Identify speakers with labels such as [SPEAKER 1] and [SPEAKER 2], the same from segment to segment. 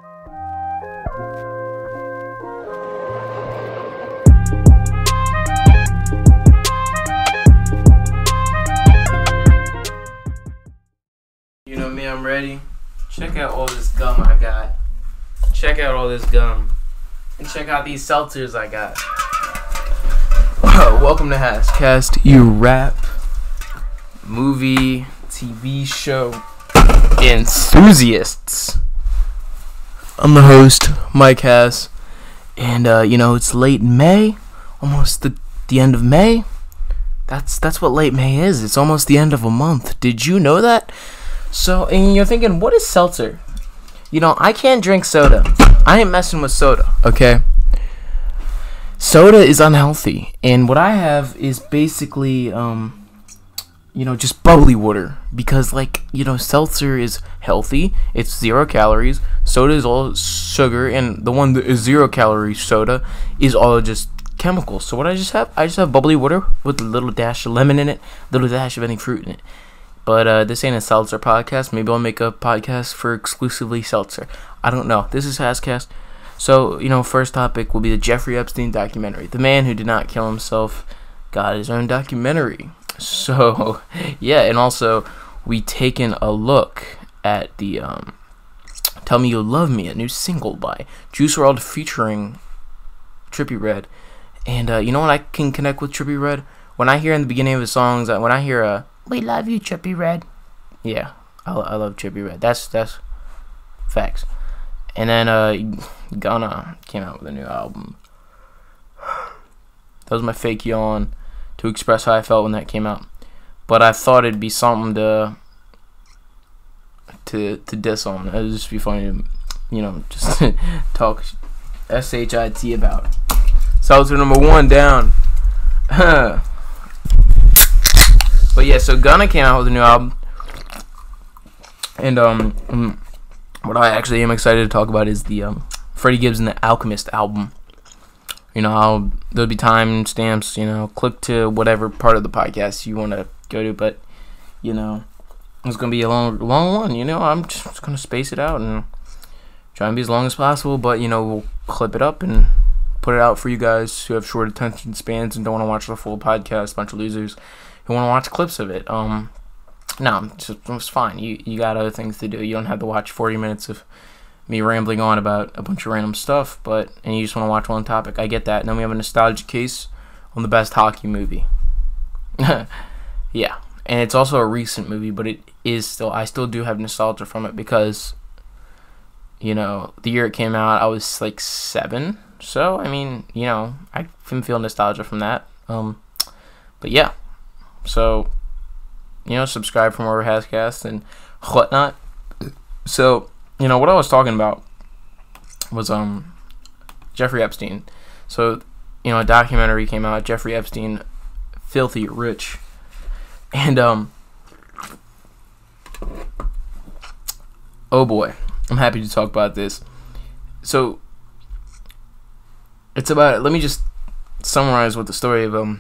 [SPEAKER 1] You know me, I'm ready. Check out all this gum I got. Check out all this gum. And check out these seltzers I got. Welcome to HASSCAST, you rap, movie, TV show enthusiasts. I'm the host, Mike Hass. And, it's late May. Almost the end of May. That's what late May is. It's almost the end of a month. Did you know that? So, and you're thinking, what is seltzer? I can't drink soda. I ain't messing with soda, okay? Soda is unhealthy. And what I have is basically, just bubbly water. Because, seltzer is healthy. It's 0 calories. Soda is all sugar. And the one that is 0 calorie soda is all just chemicals. So what I just have bubbly water with a little dash of lemon in it. A little dash of any fruit in it. But this ain't a seltzer podcast. Maybe I'll make a podcast for exclusively seltzer. I don't know. This is HASSCAST. So, first topic will be the Jeffrey Epstein documentary. The man who did not kill himself got his own documentary. So, yeah, and also we taken a look at the Tell Me You Love Me, a new single by Juice Wrld featuring Trippie Redd. And you know what I can connect with Trippie Redd? When I hear in the beginning of his songs, when I hear "We love you, Trippie Redd," yeah, I love Trippie Redd. That's facts. And then Gunna came out with a new album. That was my fake yawn to express how I felt when that came out. But I thought it'd be something to diss on. It would just be funny to just talk shit about. Seltzer number 1 down. But yeah, so Gunna came out with a new album. And what I actually am excited to talk about is the Freddie Gibbs and the Alchemist album. There'll be time stamps, click to whatever part of the podcast you want to go to, but it's gonna be a long one. I'm just gonna space it out and try and be as long as possible, but we'll clip it up and put it out for you guys who have short attention spans and don't want to watch the full podcast. Bunch of losers who want to watch clips of it. No, it's fine. You got other things to do. You don't have to watch 40 minutes of me rambling on about a bunch of random stuff, and you just want to watch one topic. I get that. And then we have a nostalgia case on the best hockey movie. Yeah, and it's also a recent movie, but I still do have nostalgia from it because, the year it came out, I was like 7. So, I can feel nostalgia from that. But yeah. So, subscribe for more HASSCAST and whatnot. So, what I was talking about was Jeffrey Epstein. So, a documentary came out, Jeffrey Epstein, Filthy Rich. And oh boy, I'm happy to talk about this. So, it's about, let me just summarize what the story of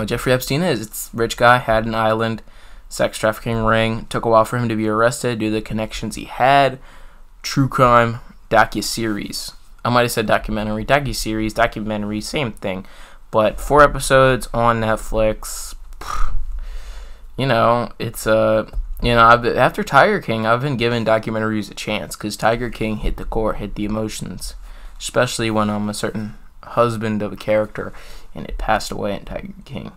[SPEAKER 1] Jeffrey Epstein is. It's a rich guy, had an island, sex trafficking ring. Took a while for him to be arrested due to the connections he had. True crime docuseries. I might have said documentary. Documentary, same thing. But 4 episodes on Netflix. It's after Tiger King, I've been giving documentaries a chance because Tiger King hit the core, hit the emotions, especially when I'm a certain husband of a character and it passed away in Tiger King.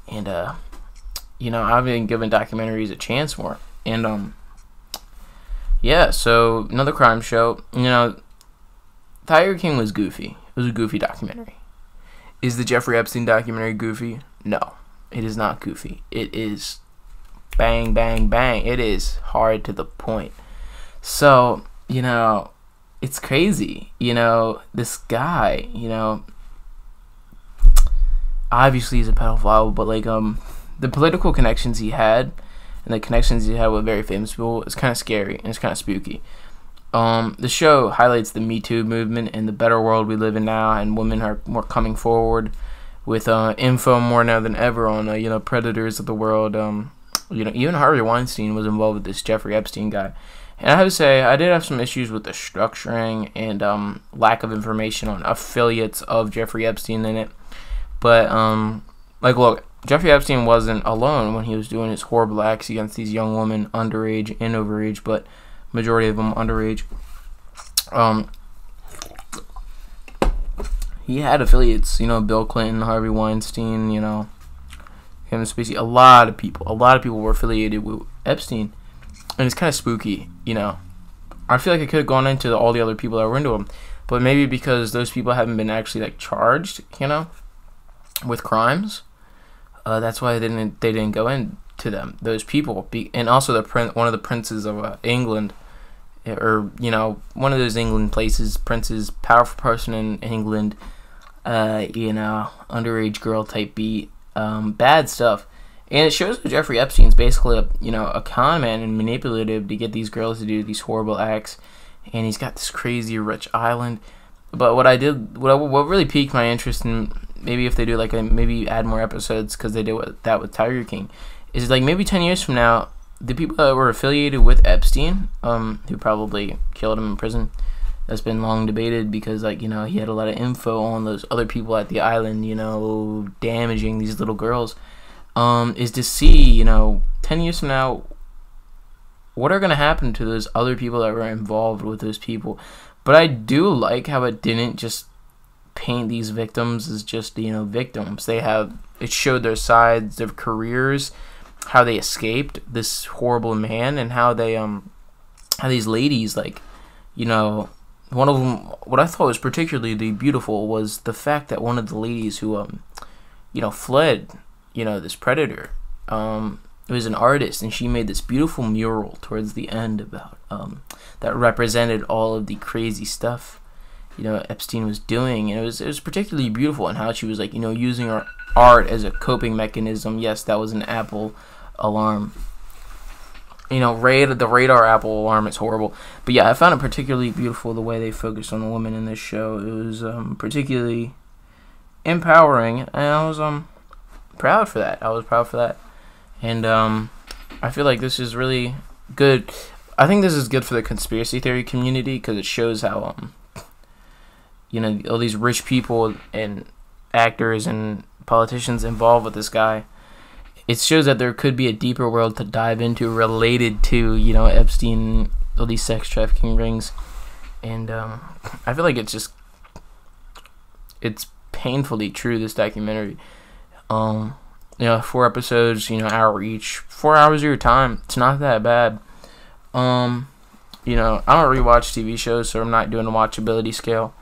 [SPEAKER 1] And I've been giving documentaries a chance more. And yeah, so another crime show. Tiger King was goofy. It was a goofy documentary. Is the Jeffrey Epstein documentary goofy? No, it is not goofy. It is bang, bang, bang. It is hard to the point. So, it's crazy. This guy, obviously he's a pedophile, but the political connections he had and the connections he had with very famous people is kind of scary and it's kind of spooky. The show highlights the Me Too movement and the better world we live in now, and women are more coming forward with info more now than ever on predators of the world. Even Harvey Weinstein was involved with this Jeffrey Epstein guy, And I have to say, I did have some issues with the structuring and lack of information on affiliates of Jeffrey Epstein in it. But, like, look, Jeffrey Epstein wasn't alone when he was doing his horrible acts against these young women, underage and overage, but majority of them underage. He had affiliates, you know, Bill Clinton, Harvey Weinstein, you know, Kevin Spacey. A lot of people were affiliated with Epstein. And it's kind of spooky, you know. I feel like I could have gone into all the other people that were into him, but maybe because those people haven't been actually like charged, you know, with crimes. That's why they didn't go into them. Those people, and also one of the princes of England, or you know, one of those England places, princes, powerful person in England, you know, underage girl type beat, bad stuff. And it shows that Jeffrey Epstein's basically a con man and manipulative to get these girls to do these horrible acts. And he's got this crazy rich island. But what really piqued my interest in, maybe if they do like maybe add more episodes, because they did that with Tiger King, is like maybe 10 years from now, the people that were affiliated with Epstein, who probably killed him in prison, that's been long debated because, like, you know, he had a lot of info on those other people at the island, you know, damaging these little girls. Is to see, you know, 10 years from now, what are going to happen to those other people that were involved with those people. But I do like how it didn't just paint these victims as just, you know, victims. It showed their sides, their careers, how they escaped this horrible man, and how these ladies, like, you know, one of them, what I thought was particularly beautiful was the fact that one of the ladies who, you know, fled, you know, this predator, it was an artist, and she made this beautiful mural towards the end about that represented all of the crazy stuff, you know, Epstein was doing. And it was particularly beautiful, and how she was, like, you know, using her art as a coping mechanism. Yes, that was an Apple alarm, you know, the radar Apple alarm is horrible, but yeah, I found it particularly beautiful the way they focused on the woman in this show. It was particularly empowering, and I was proud for that. And I feel like this is really good. I think this is good for the conspiracy theory community, because it shows how you know, all these rich people and actors and politicians involved with this guy. It shows that there could be a deeper world to dive into related to, you know, Epstein, all these sex trafficking rings. And I feel like it's painfully true, this documentary. You know, 4 episodes, you know, hour each, 4 hours of your time. It's not that bad. You know, I don't rewatch TV shows, so I'm not doing a watchability scale.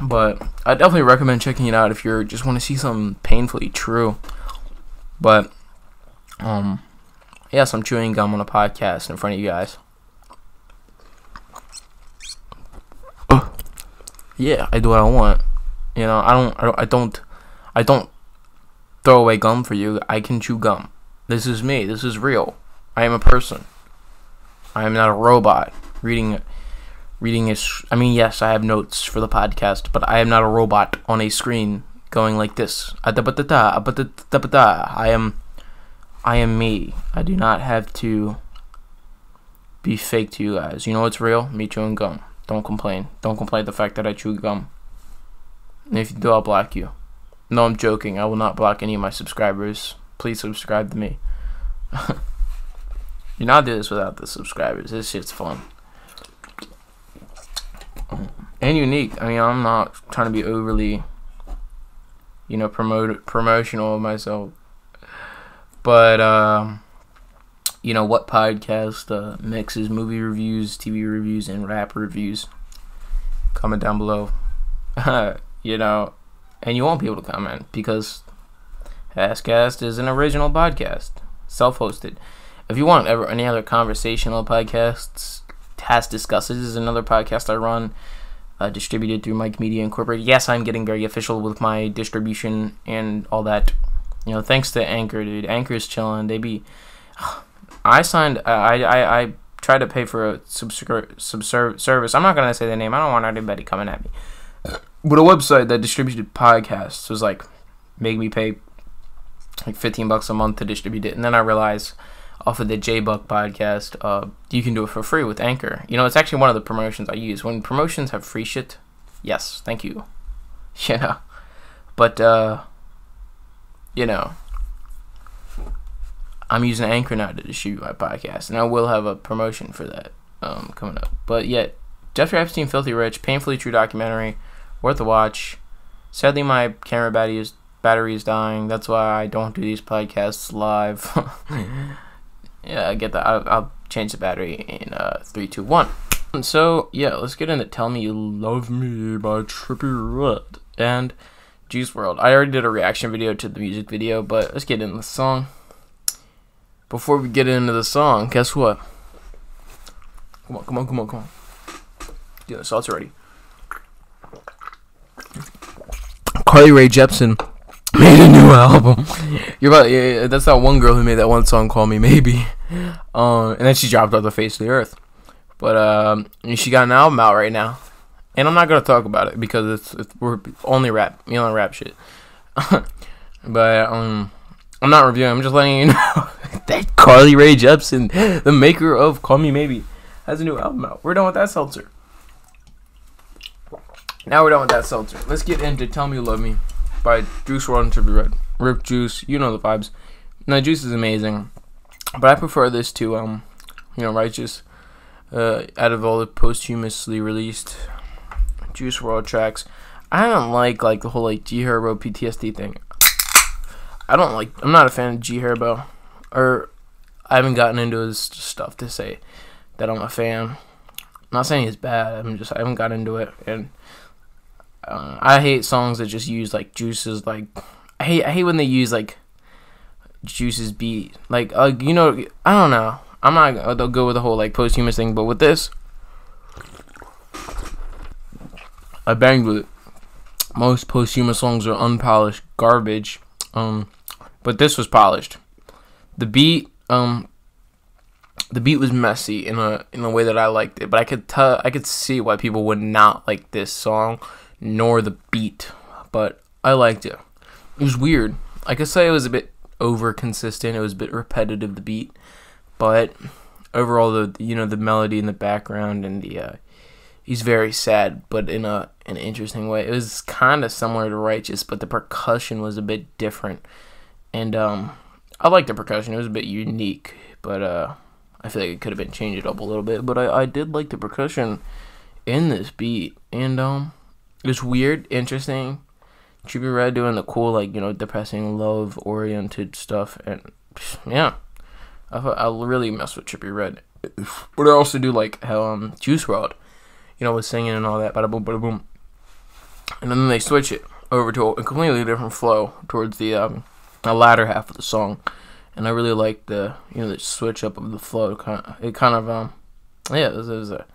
[SPEAKER 1] But I definitely recommend checking it out if you just want to see something painfully true. But yes, I'm chewing gum on a podcast in front of you guys. Yeah, I do what I want. You know, I don't throw away gum for you. I can chew gum. This is me. This is real. I am a person. I am not a robot reading I mean, yes, I have notes for the podcast, but I am not a robot on a screen going like this. I am me. I do not have to be fake to you guys. You know what's real? Me chewing gum. Don't complain. Don't complain the fact that I chew gum. And if you do, I'll block you. No, I'm joking. I will not block any of my subscribers. Please subscribe to me. You're not doing this without the subscribers. This shit's fun. And unique. I mean, I'm not trying to be overly, you know, promotional of myself. But, you know, what podcast mixes movie reviews, TV reviews, and rap reviews? Comment down below. You know, and you won't be able to comment because HASSCAST is an original podcast, self-hosted. If you want any other conversational podcasts, HASS Discusses is another podcast I run, distributed through Mike Media Incorporated. Yes, I'm getting very official with my distribution and all that. You know, thanks to Anchor, dude. Anchor's chilling. I tried to pay for a service. I'm not gonna say the name. I don't want anybody coming at me. But a website that distributed podcasts was like, make me pay like $15 a month to distribute it, and then I realized, off of the J Buck podcast. You can do it for free with Anchor. You know, it's actually one of the promotions I use. When promotions have free shit, yes, thank you. Yeah. But, you know, I'm using Anchor now to distribute my podcast, and I will have a promotion for that coming up. But yet, Jeffrey Epstein, Filthy Rich, painfully true documentary, worth a watch. Sadly, my camera battery is dying. That's why I don't do these podcasts live. Yeah, I get that. I'll change the battery in 3, 2, 1. And so, yeah, let's get into Tell Me You Love Me by Trippie Redd and Juice Wrld. I already did a reaction video to the music video, but let's get into the song. Before we get into the song, guess what? Come on. Yeah, the salt's ready. Carly Rae Jepsen made a new album. Yeah, that's that one girl who made that one song, Call Me Maybe. And then she dropped off the face of the earth. But she got an album out right now. And I'm not gonna talk about it because we're only rap shit. But I'm not reviewing. I'm just letting you know that Carly Rae Jepsen, the maker of Call Me Maybe, has a new album out. We're done with that seltzer. Now we're done with that seltzer. Let's get into Tell Me You Love Me by Juice Wrld and Trippie Redd. Rip Juice, you know the vibes. Now Juice is amazing, but I prefer this to Righteous. Out of all the posthumously released Juice Wrld tracks, I don't like the whole G Herbo PTSD thing. I'm not a fan of G Herbo, or I haven't gotten into his stuff to say that I'm a fan. I'm not saying he's bad. I haven't got into it, and I hate songs that just use Juice's I hate when they use Juice's beat. I don't know. I'm not gonna go with the whole posthumous thing, but with this, I banged with it. Most posthumous songs are unpolished garbage. But this was polished. The beat was messy in a way that I liked it, but I could see why people would not like this song nor the beat, but I liked it. It was weird. I could say it was a bit over consistent. It was a bit repetitive, the beat, but overall the melody in the background and he's very sad, but in an interesting way. It was kind of similar to Righteous, but the percussion was a bit different. And I like the percussion. It was a bit unique, but I feel like it could have been changed up a little bit. But I did like the percussion in this beat, and it was weird, interesting. Trippie Redd doing the cool, depressing, love-oriented stuff, and yeah, I really mess with Trippie Redd. But I also do like how Juice Wrld, was singing and all that, bada boom, bada boom, and then they switch it over to a completely different flow towards the latter half of the song, and I really like the switch up of the flow. It was a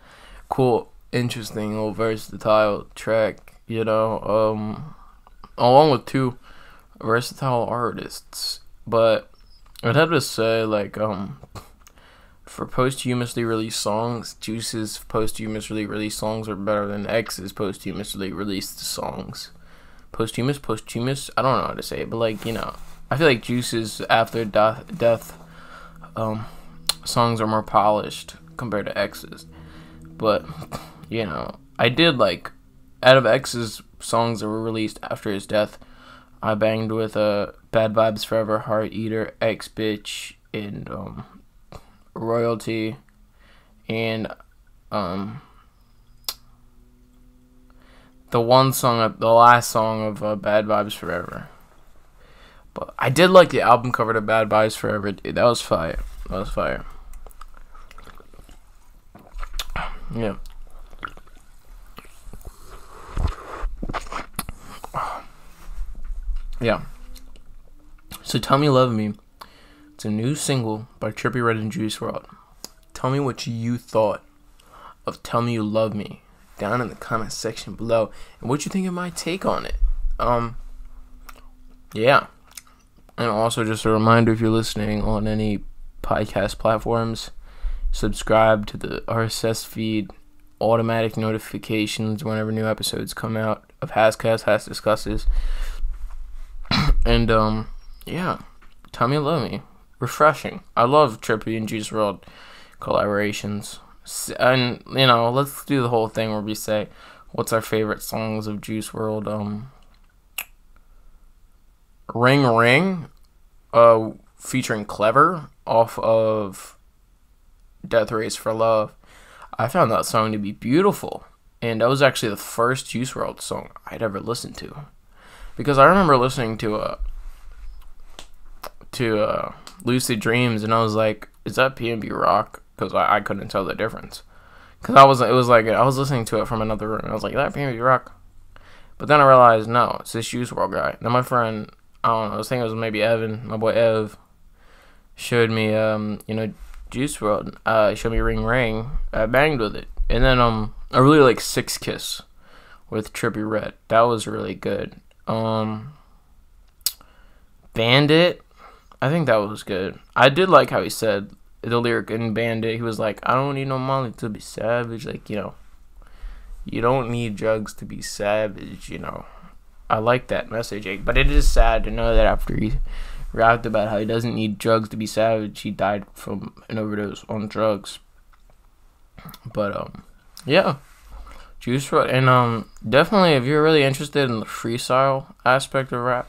[SPEAKER 1] cool, interesting, little versatile track, along with two versatile artists. But I'd have to say, for posthumously released songs, Juice's posthumously released songs are better than X's posthumously released songs. Posthumous, I don't know how to say it, but I feel like Juice's after death songs are more polished compared to X's. But I did out of X's songs that were released after his death, I banged with Bad Vibes Forever, Heart Eater, X Bitch, and Royalty, and the last song of Bad Vibes Forever. But I did like the album cover to Bad Vibes Forever, dude. That was fire. Yeah. Yeah. So Tell Me You Love Me. It's a new single by Trippie Redd and Juice Wrld. Tell me what you thought of Tell Me You Love Me down in the comment section below, and what you think of my take on it. Yeah. And also just a reminder, if you're listening on any podcast platforms, subscribe to the RSS feed, automatic notifications whenever new episodes come out of HASSCAST, HASSCAST. And yeah, Tell Me You Love Me. refreshing. I love Trippy and Juice Wrld collaborations. And, you know, let's do the whole thing where we say, what's our favorite songs of Juice Wrld? Ring Ring, featuring Clever off of Death Race for Love. I found that song to be beautiful. And that was actually the first Juice Wrld song I'd ever listened to. Because I remember listening to Lucid Dreams, and I was like, is that P&B Rock? Because I couldn't tell the difference. Because I was listening to it from another room, and I was like, is that P&B Rock? But then I realized, no, it's this Juice Wrld guy. Then my friend, I don't know, I was thinking it was maybe Evan, my boy Ev, showed me, Juice Wrld. He showed me Ring Ring. I banged with it. And then, I really like Six Kiss with Trippie Redd. That was really good. Bandit, I think that was good. I did like how he said the lyric in Bandit. He was like, I don't need no money to be savage. Like, you know, you don't need drugs to be savage, you know. I like that message. But it is sad to know that after he rapped about how he doesn't need drugs to be savage, he died from an overdose on drugs. But, yeah. Juice Wrld. And, definitely, if you're really interested in the freestyle aspect of rap,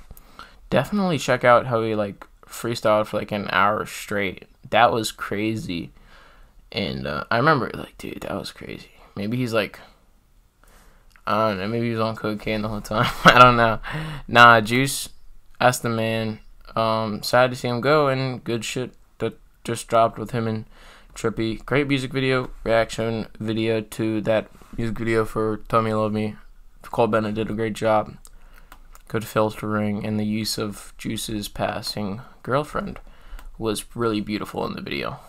[SPEAKER 1] definitely check out how he, like, freestyled for, like, an hour straight. That was crazy. And, I remember, like, dude, that was crazy. Maybe he's, like, I don't know, maybe he was on cocaine the whole time. I don't know. Nah, Juice, that's the man. Sad to see him go, and good shit that just dropped with him and Trippy. Great music video, reaction video to that music video for Tell Me You Love Me. Cole Bennett did a great job. Good filtering, and the use of Juice's passing girlfriend was really beautiful in the video.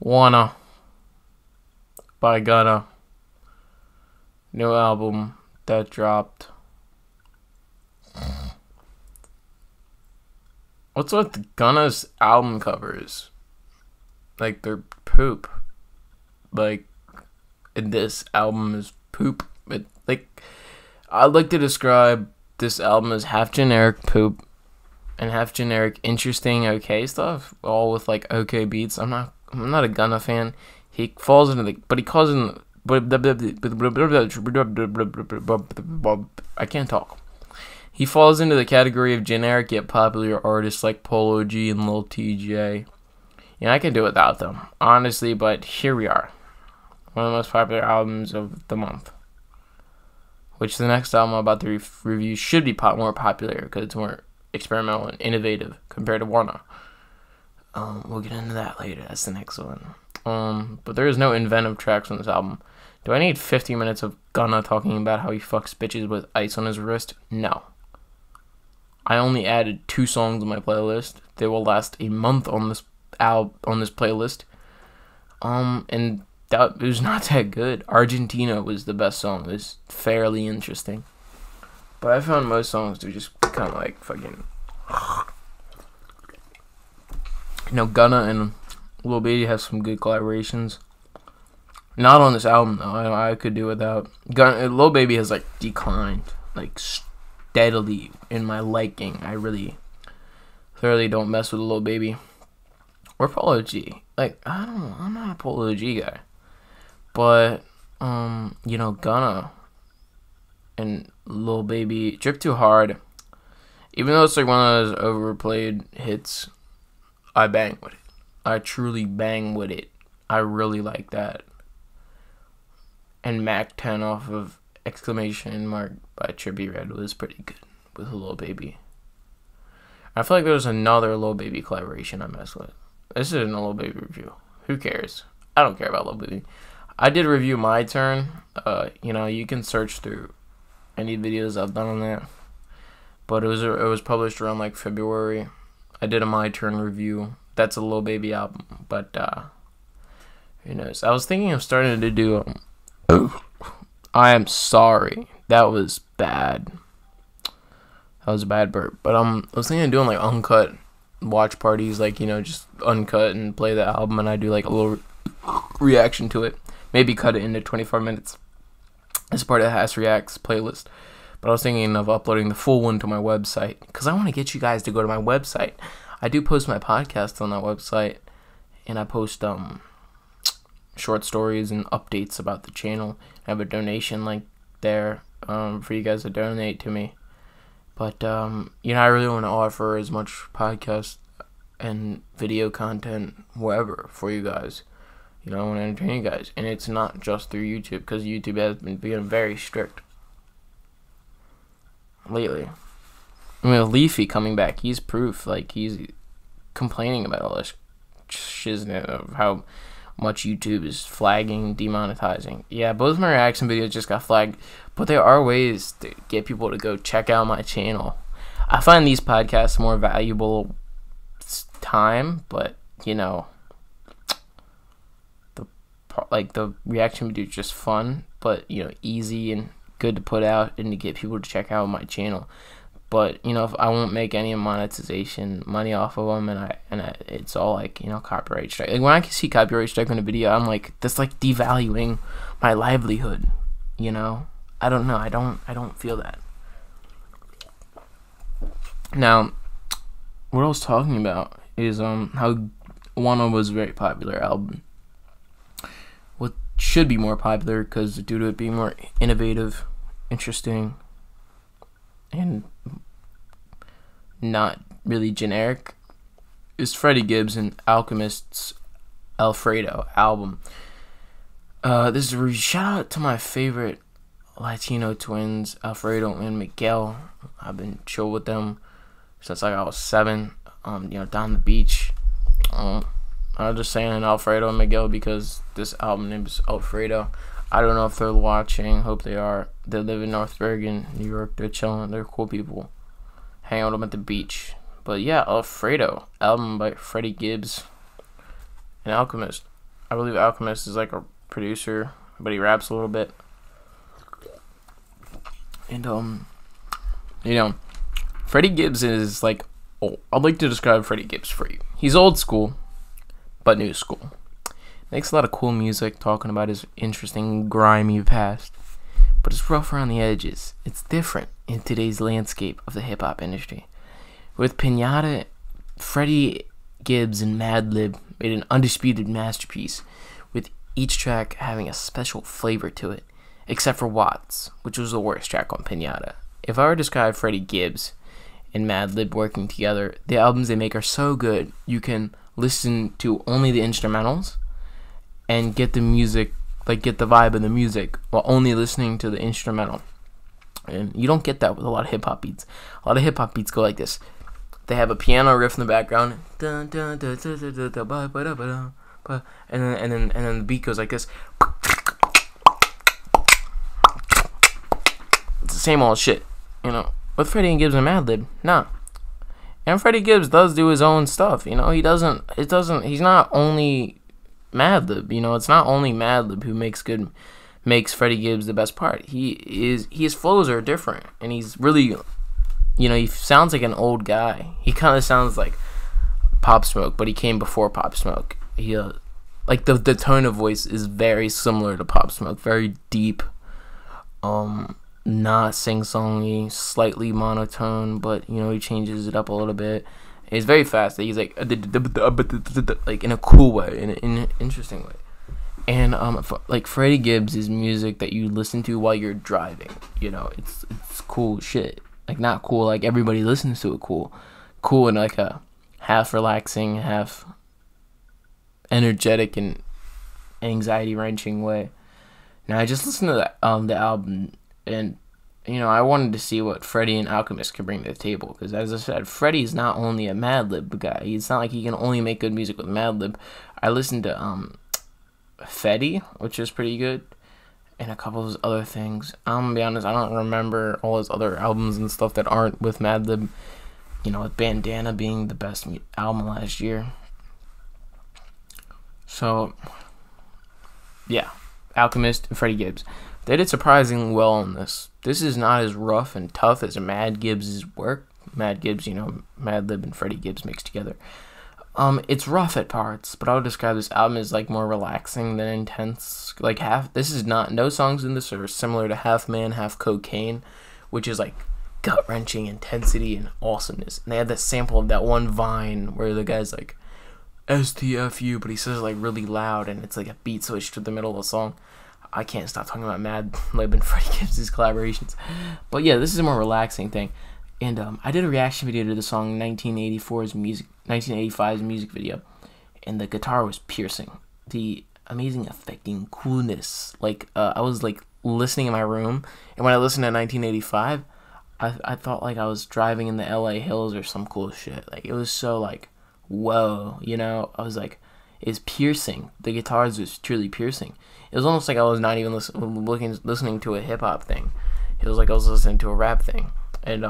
[SPEAKER 1] Wunna by Gunna. New album that dropped. What's with Gunna's album covers? Like, they're poop. Like, this album is poop. I'd like to describe this album as half generic poop and half generic interesting okay stuff, all with like okay beats. I'm not a Gunna fan. He falls into the, but he calls in, I can't talk. He falls into the category of generic yet popular artists like Polo G and Lil TJ. Yeah, I can do without them, honestly, but here we are. One of the most popular albums of the month. Which the next album I'm about to review should be more popular because it's more experimental and innovative compared to Wunna. We'll get into that later. That's the next one. But there is no inventive tracks on this album. Do I need 50 minutes of Gunna talking about how he fucks bitches with ice on his wrist? No. I only added 2 songs on my playlist. They will last a month on this playlist. And that was not that good. Argentina was the best song. It was fairly interesting. But I found most songs to just kind of like fucking... You know, Gunna and Lil Baby have some good collaborations. Not on this album, though. I could do without. Lil Baby has, like, declined, like, steadily in my liking. I really, thoroughly don't mess with Lil Baby. Or Polo G. Like, I don't know. I'm not a Polo G guy. But, you know, Gunna and Lil Baby, Drip Too Hard, even though it's, like, one of those overplayed hits, I bang with it. I truly bang with it. I really like that. And Mac 10 off of Exclamation Mark by Trippie Redd was pretty good with Lil Baby. I feel like there was another Lil Baby collaboration I messed with. This isn't a Lil Baby review. Who cares? I don't care about Lil Baby. I did review My Turn. You know, you can search through any videos I've done on that. But it was published around like February. I did a My Turn review. That's a Lil Baby album. But who knows? I was thinking of starting to do I Am Sorry. That was bad. That was a bad burp. But I was thinking of doing like uncut watch parties, like, you know, just uncut and play the album, and I do like a little reaction to it. Maybe cut it into 24 minutes as part of the Hass Reacts playlist. But I was thinking of uploading the full one to my website, because I want to get you guys to go to my website. I do post my podcast on that website, and I post short stories and updates about the channel. I have a donation link there for you guys to donate to me. But I really want to offer as much podcast and video content wherever for you guys. I want to entertain you guys, and it's not just through YouTube, because YouTube has been being very strict lately. Leafy coming back, he's proof. He's complaining about all this shiznit of how much YouTube is flagging, demonetizing. Yeah, both my reaction videos just got flagged, but there are ways to get people to go check out my channel. I find these podcasts more valuable time, but the reaction video is just fun, but easy and good to put out and to get people to check out my channel. But if I won't make any monetization money off of them, and it's all copyright strike. When I see copyright strike on a video, I'm like, that's devaluing my livelihood. I don't know. I don't feel that. Now, what I was talking about is how Wunna was a very popular album. What should be more popular, because due to it being more innovative, interesting, and not really generic, is Freddie Gibbs and Alchemist's Alfredo album. This is a shout out to my favorite Latino twins, Alfredo and Miguel. I've been chill with them since I was 7. Down the beach. I'm just saying Alfredo and Miguel because this album name is Alfredo. I don't know if they're watching. Hope they are. They live in North Bergen, New York. They're chilling. They're cool people. Hang out with them at the beach. But yeah, Alfredo, album by Freddie Gibbs and Alchemist. I believe Alchemist is a producer, but he raps a little bit. And Freddie Gibbs is I'd like to describe Freddie Gibbs for you. He's old school, but new school. Makes a lot of cool music, talking about his interesting, grimy past, but it's rough around the edges. It's different in today's landscape of the hip-hop industry. With Pinata, Freddie Gibbs and Madlib made an undisputed masterpiece, with each track having a special flavor to it, except for Watts, which was the worst track on Pinata. If I were to describe Freddie Gibbs and Madlib working together, the albums they make are so good, you can listen to only the instrumentals and get the music, get the vibe of the music, while only listening to the instrumental. And you don't get that with a lot of hip-hop beats. A lot of hip-hop beats go like this. They have a piano riff in the background, and then the beat goes like this. It's the same old shit, With Freddie Gibbs and Madlib, nah. And Freddie Gibbs does do his own stuff, he's not only Madlib, it's not only Madlib who makes Freddie Gibbs the best part. His flows are different, and he's really, he sounds like an old guy. He kind of sounds like Pop Smoke, but he came before Pop Smoke. He, the tone of voice is very similar to Pop Smoke, very deep, not sing-songy, slightly monotone, but, he changes it up a little bit. He's very fast. He's in a cool way, in an interesting way. And Freddie Gibbs is music that you listen to while you're driving. It's cool shit. Not cool like everybody listens to it. Cool in a half relaxing, half energetic and anxiety wrenching way. Now I just listened to the album, and I wanted to see what Freddie and Alchemist could bring to the table, because as I said, Freddie's not only a Madlib guy. It's not like he can only make good music with Madlib. I listened to Fetty, which is pretty good, and a couple of his other things. I'm gonna be honest, I don't remember all his other albums and stuff that aren't with Madlib. With Bandana being the best album last year. So, yeah, Alchemist and Freddie Gibbs. They did surprisingly well on this. This is not as rough and tough as Mad Gibbs' work. Mad Gibbs, Madlib and Freddie Gibbs mixed together. It's rough at parts, but I would describe this album as more relaxing than intense. No songs in this are similar to Half Man, Half Cocaine, which is like gut-wrenching intensity and awesomeness. And they had that sample of that one Vine where the guy's like, STFU, but he says it like really loud, and it's like a beat switch to the middle of the song. I can't stop talking about Mad Lib and Freddie Gibbs' collaborations. But yeah, this is a more relaxing thing. And I did a reaction video to the song 1985's music video, and the guitar was piercing. The amazing affecting coolness. Like, I was like listening in my room, and when I listened to 1985, I thought like I was driving in the LA hills or some cool shit. Like, it was so like, whoa, you know? I was like, it's piercing. The guitars was truly piercing. It was almost like I was not even listening to a hip-hop thing. It was like I was listening to a rap thing. And,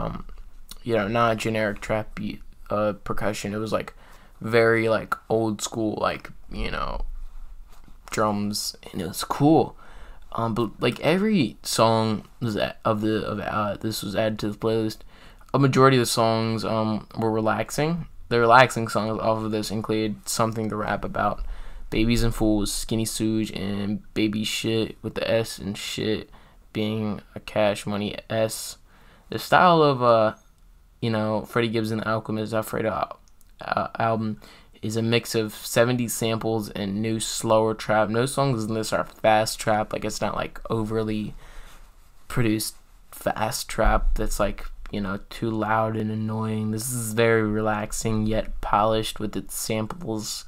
[SPEAKER 1] you know, not a generic trap beat percussion. It was like very like old school, like, you know, drums, and it was cool. But like every song was this was added to the playlist. A majority of the songs were relaxing. The relaxing songs off of this included Something to Rap About, Babies and Fools, Skinny Suge, and Baby Shit, with the S and shit being a Cash Money S. The style of you know, Freddie Gibbs and the Alchemist Alfredo album is a mix of 70s samples and new slower trap. No songs in this are fast trap. Like, it's not like overly produced fast trap that's like, you know, too loud and annoying. This is very relaxing yet polished, with its samples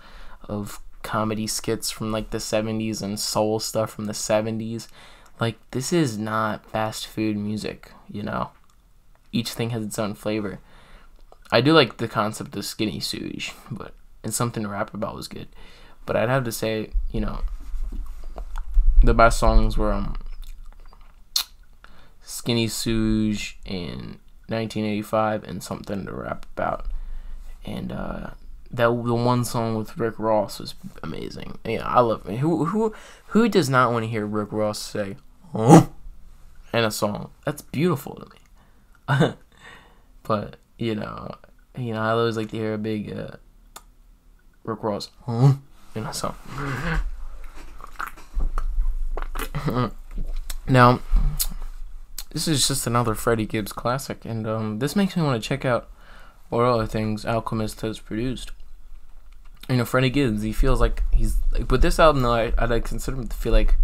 [SPEAKER 1] of comedy skits from like the 70s and soul stuff from the 70s. Like, this is not fast food music, you know. Each thing has its own flavor. I do like the concept of Skinny Suge, but and Something to Rap About was good. But I'd have to say, you know, the best songs were Skinny Suge in 1985 and Something to Rap About. And the one song with Rick Ross was amazing. Yeah, I love it. Who does not want to hear Rick Ross say "huh" in a song? That's beautiful to me. But you know, I always like to hear a big Rick Ross "huh" in a song. Now, this is just another Freddie Gibbs classic, and this makes me want to check out what other things Alchemist has produced. You know, Freddie Gibbs, he feels like he's like, with this album though, I'd consider him to feel like,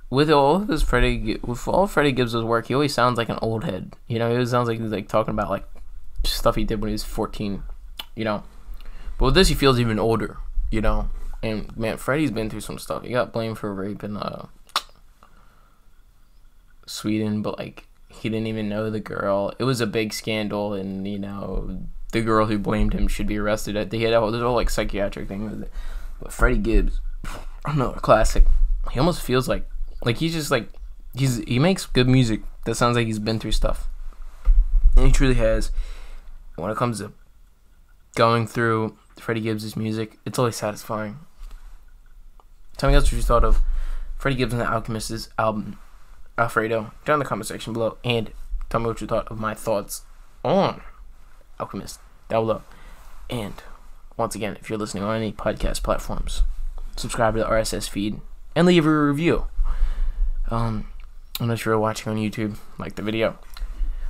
[SPEAKER 1] with all Freddie Gibbs' work, he always sounds like an old head. You know, he always sounds like he's like talking about like stuff he did when he was 14. You know, but with this, he feels even older. You know, and man, Freddie's been through some stuff. He got blamed for rape in Sweden, but like he didn't even know the girl. It was a big scandal, and you know, the girl who blamed him should be arrested. He had this whole like psychiatric thing with it. But Freddie Gibbs, I don't know, a classic. He almost feels like he's just like he makes good music that sounds like he's been through stuff, and he truly has. When it comes to going through Freddie Gibbs' music, it's always satisfying. Tell me what you thought of Freddie Gibbs and the Alchemist's album Alfredo down in the comment section below, and tell me what you thought of my thoughts on Alchemist down below. And once again, if you're listening on any podcast platforms, subscribe to the RSS feed and leave a review. Unless you're watching on YouTube, like the video.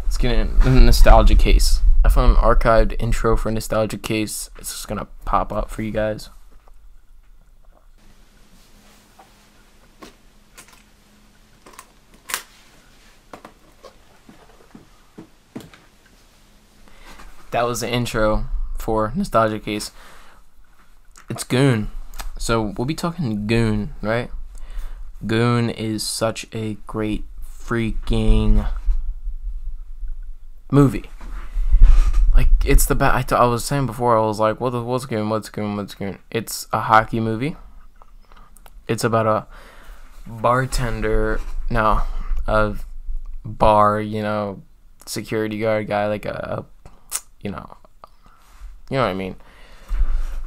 [SPEAKER 1] Let's get in the nostalgia case. I found an archived intro for nostalgia case. It's just gonna pop up for you guys. That was the intro for nostalgia case. It's Goon. So we'll be talking Goon, right? Goon is such a great freaking movie. Like, it's the best. I was saying before, I was like, what's Goon? It's a hockey movie. It's about a bartender, no, a bar, you know, security guard guy, like a you know what I mean,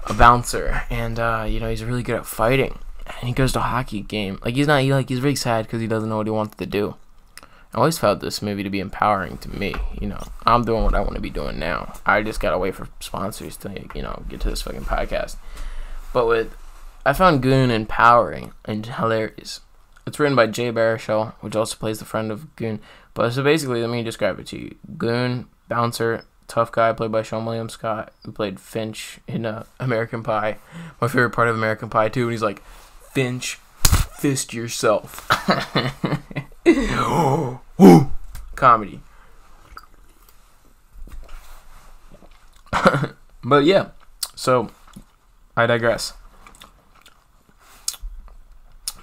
[SPEAKER 1] a bouncer, and you know, he's really good at fighting, and he goes to a hockey game. Like, he's really sad because he doesn't know what he wants to do. I always found this movie to be empowering to me. You know, I'm doing what I want to be doing now. I just gotta wait for sponsors to, you know, get to this fucking podcast. But I found Goon empowering and hilarious. It's written by Jay Baruchel, which also plays the friend of Goon. But so basically, let me describe it to you. Goon, bouncer, tough guy, played by Sean William Scott, who played Finch in American Pie. My favorite part of American Pie, too, and he's like, Finch, fist yourself. Comedy. But yeah, so I digress.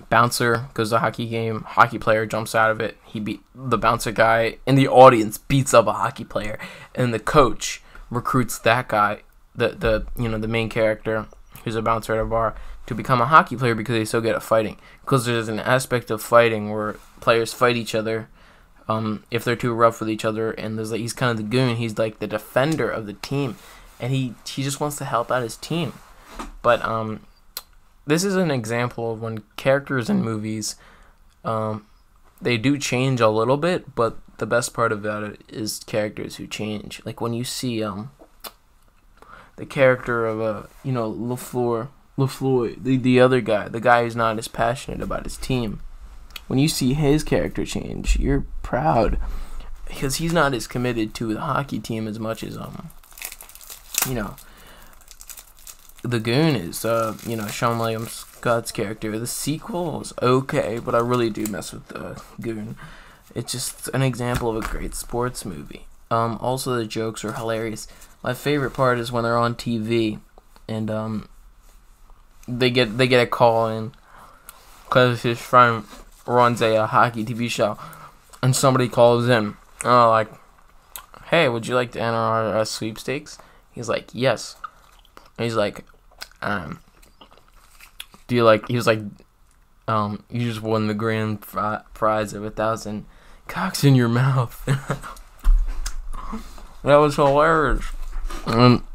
[SPEAKER 1] Bouncer goes to a hockey game. Hockey player jumps out of it. The bouncer guy in the audience beats up a hockey player, and the coach recruits that guy, the main character who's a bouncer at a bar, to become a hockey player because he's so good at fighting. Because there's an aspect of fighting where players fight each other if they're too rough with each other, and he's kind of the goon. He's like the defender of the team, and he just wants to help out his team. But this is an example of when characters in movies, they do change a little bit, but the best part about it is characters who change. Like when you see the character of LaFleur, the other guy, the guy who's not as passionate about his team. When you see his character change, you're proud because he's not as committed to the hockey team as much as the Goon is. Sean William Scott's character. The sequel was okay, but I really do mess with the Goon. It's just an example of a great sports movie. Also, the jokes are hilarious. My favorite part is when they're on TV and they get a call in because his friend runs a hockey TV show, and somebody calls in, like, hey, would you like to enter our sweepstakes? He's like, yes. And he's like, do you like? He was like, you just won the grand prize of 1,000 cocks in your mouth. That was hilarious.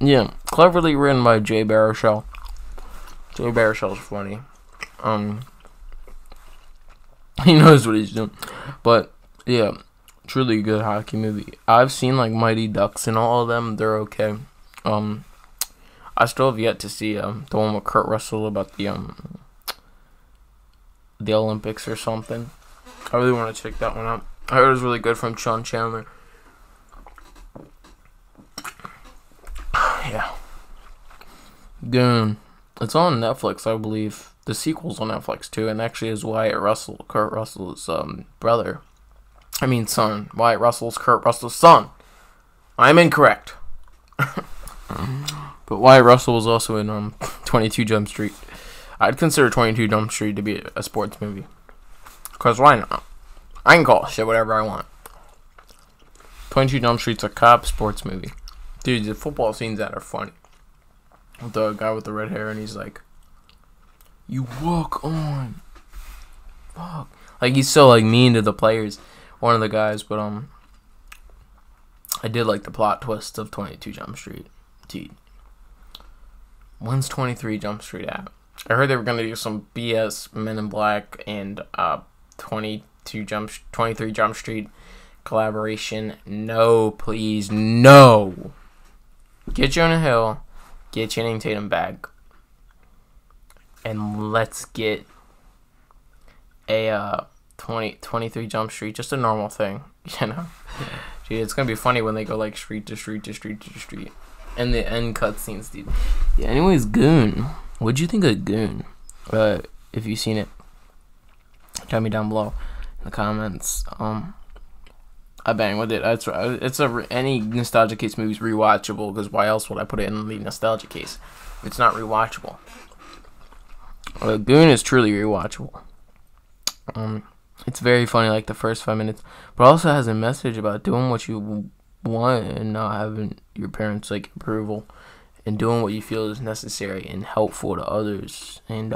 [SPEAKER 1] Yeah, cleverly written by Jay Baruchel. Jay Baruchel's funny. He knows what he's doing. But yeah, truly good hockey movie. I've seen like Mighty Ducks and all of them. They're okay. I still have yet to see the one with Kurt Russell about the Olympics or something. I really want to check that one out. I heard it was really good from Sean Chandler. Yeah. Goon. It's on Netflix, I believe. The sequel's on Netflix too, and actually is Wyatt Russell, Kurt Russell's brother. I mean son. Wyatt Russell's Kurt Russell's son. I'm incorrect. But Wyatt Russell was also in 22 Jump Street. I'd consider 22 Jump Street to be a sports movie. Because why not? I can call shit whatever I want. 22 Jump Street's a cop sports movie. Dude, the football scenes that are funny. With the guy with the red hair, and he's like, you walk on. Fuck. Like, he's so, like, mean to the players. One of the guys, but, I did like the plot twist of 22 Jump Street. Dude. When's 23 Jump Street out? I heard they were gonna do some BS Men in Black and 23 Jump Street collaboration. No, please, no. Get Jonah Hill, get Channing Tatum back, and let's get a 23 Jump Street, just a normal thing, you know. Dude, it's gonna be funny when they go like street to street to street to street. And the end cutscenes, dude. Yeah, anyways, Goon. What'd you think of Goon? If you've seen it, tell me down below in the comments. I bang with it. Any nostalgia case movie is rewatchable, because why else would I put it in the nostalgia case if it's not rewatchable? Goon is truly rewatchable. It's very funny, like the first 5 minutes, but also has a message about doing what you want and not having your parents like approval, and doing what you feel is necessary and helpful to others, and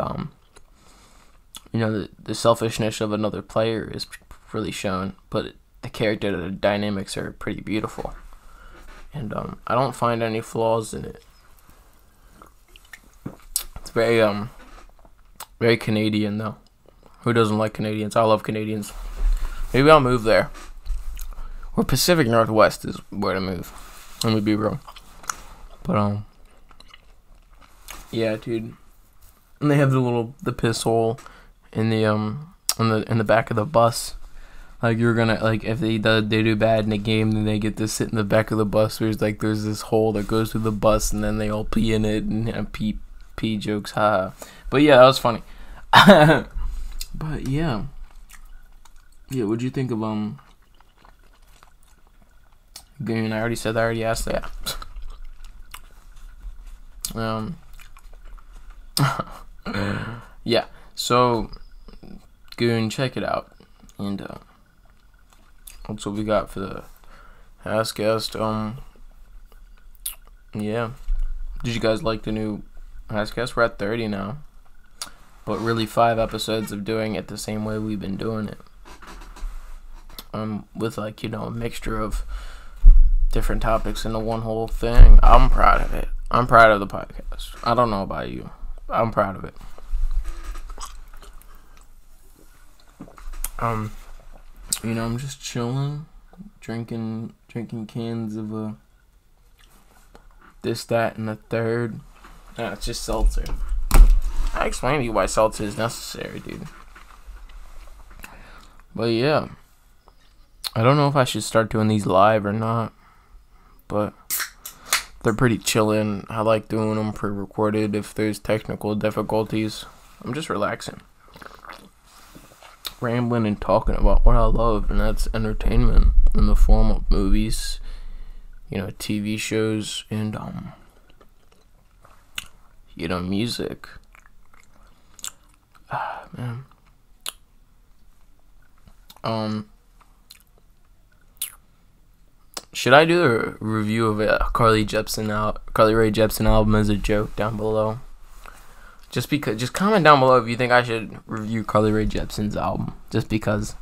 [SPEAKER 1] the selfishness of another player is really shown, but the character dynamics are pretty beautiful, and I don't find any flaws in it. It's very very Canadian though. Who doesn't like Canadians? I love Canadians. Maybe I'll move there. Or Pacific Northwest is where to move. Let me be real. But yeah, dude. And they have the piss hole in the in the back of the bus. Like, you're gonna, like, if they do bad in the game, then they get to sit in the back of the bus. There's this hole that goes through the bus, and then they all pee in it and have pee jokes, haha. But yeah, that was funny. But yeah, what'd you think of Goon? I already said that. I already asked that. Yeah. So Goon, check it out, and that's what we got for the HASSCAST. Yeah. Did you guys like the new HASSCAST? We're at 30 now. But really 5 episodes of doing it the same way we've been doing it. With, like, you know, a mixture of different topics into one whole thing. I'm proud of it. I'm proud of the podcast. I don't know about you. I'm proud of it. You know, I'm just chilling, drinking cans of this, that, and the third. Nah, it's just seltzer. I explained to you why seltzer is necessary, dude. But yeah, I don't know if I should start doing these live or not, but they're pretty chillin'. I like doing them pre-recorded if there's technical difficulties. I'm just relaxing, rambling and talking about what I love, and that's entertainment in the form of movies, you know, TV shows, and you know, music. Man. Should I do a review of a Carly Rae Jepsen album as a joke down below? Just comment down below if you think I should review Carly Rae Jepsen's album. Just because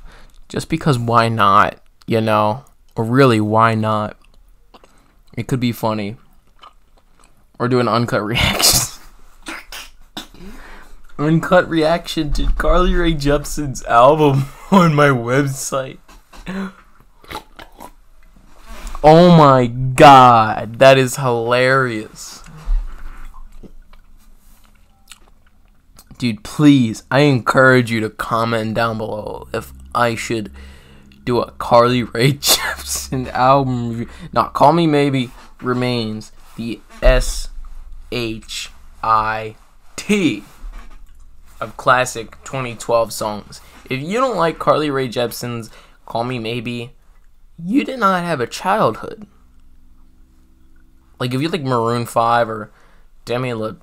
[SPEAKER 1] why not? You know, or really, why not? It could be funny. Or do an uncut reaction. Uncut reaction to Carly Rae Jepsen's album on my website. Oh my god, that is hilarious. Dude, please, I encourage you to comment down below if I should do a Carly Rae Jepsen album review. Not Call Me Maybe remains the SHIT of classic 2012 songs. If you don't like Carly Rae Jepsen's Call Me Maybe, you did not have a childhood. Like, if you like Maroon 5 or Demi La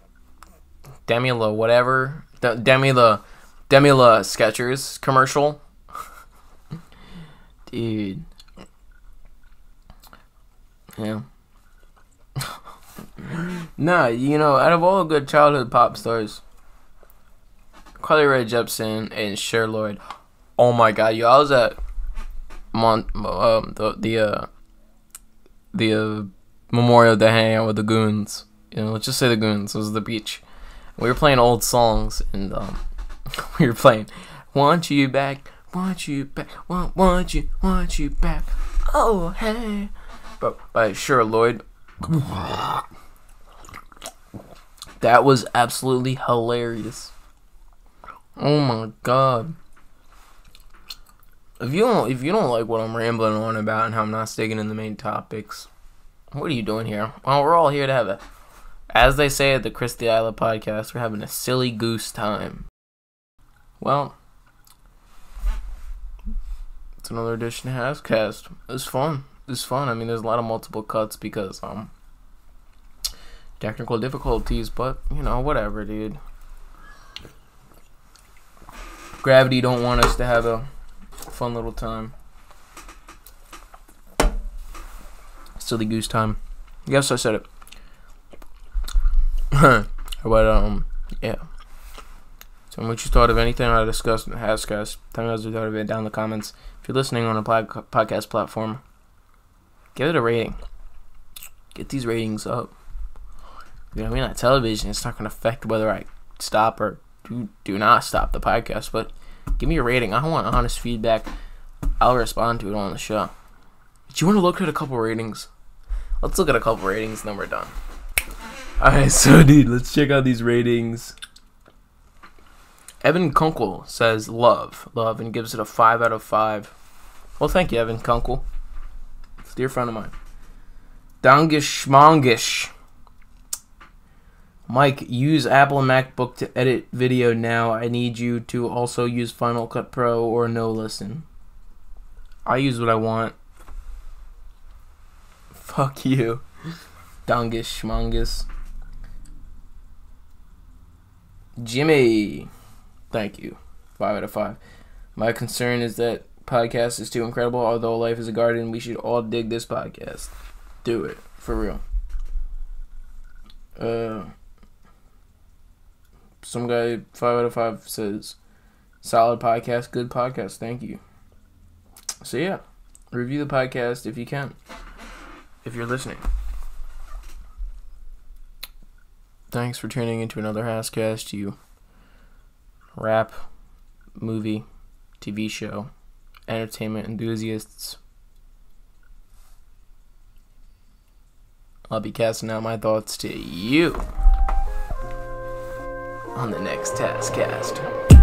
[SPEAKER 1] whatever, Demi La Skechers commercial, dude. Yeah. Nah, you know, out of all the good childhood pop stars, Carly Rae Jepsen and Cher Lloyd. Oh my god, yo, I was at the Memorial Day hanging out with the Goons. You know, let's just say the Goons. It was the beach. We were playing old songs, and we were playing "Want You Back, Want You Back, Want You Back." Oh hey, but by Cher Lloyd. That was absolutely hilarious. Oh my god. If you don't like what I'm rambling on about and how I'm not sticking in the main topics, what are you doing here? Well, we're all here to have as they say at the Christy Isla podcast, we're having a silly goose time. Well, it's another edition of HASSCAST. It's fun. I mean, there's a lot of multiple cuts because technical difficulties, but you know, whatever, dude. Gravity don't want us to have a fun little time. Silly goose time. Yes, I said it. But yeah. So what you thought of anything I discussed in the HASSCAST? Tell me what you thought of it down in the comments. If you're listening on a podcast platform, give it a rating. Get these ratings up. You know, I mean, on television, it's not going to affect whether I stop or do not stop the podcast, but give me a rating. I want honest feedback. I'll respond to it on the show. Do you want to look at a couple ratings? Let's look at a couple ratings and then we're done. Alright, so dude, let's check out these ratings. Evan Kunkel says love, and gives it a 5 out of 5. Well, thank you, Evan Kunkel. It's a dear friend of mine. Dangish Mongish. Mike, use Apple MacBook to edit video now. I need you to also use Final Cut Pro or no listen. I use what I want. Fuck you. Dangish Mongish. Jimmy. Thank you. 5 out of 5. My concern is that podcast is too incredible. Although life is a garden, we should all dig this podcast. Do it. For real. Some guy 5 out of 5 says solid podcast, good podcast. Thank you. So yeah, review the podcast if you can, if you're listening. Thanks for tuning into another HASSCAST, you rap, movie, TV show, entertainment enthusiasts. I'll be casting out my thoughts to you on the next HASSCAST.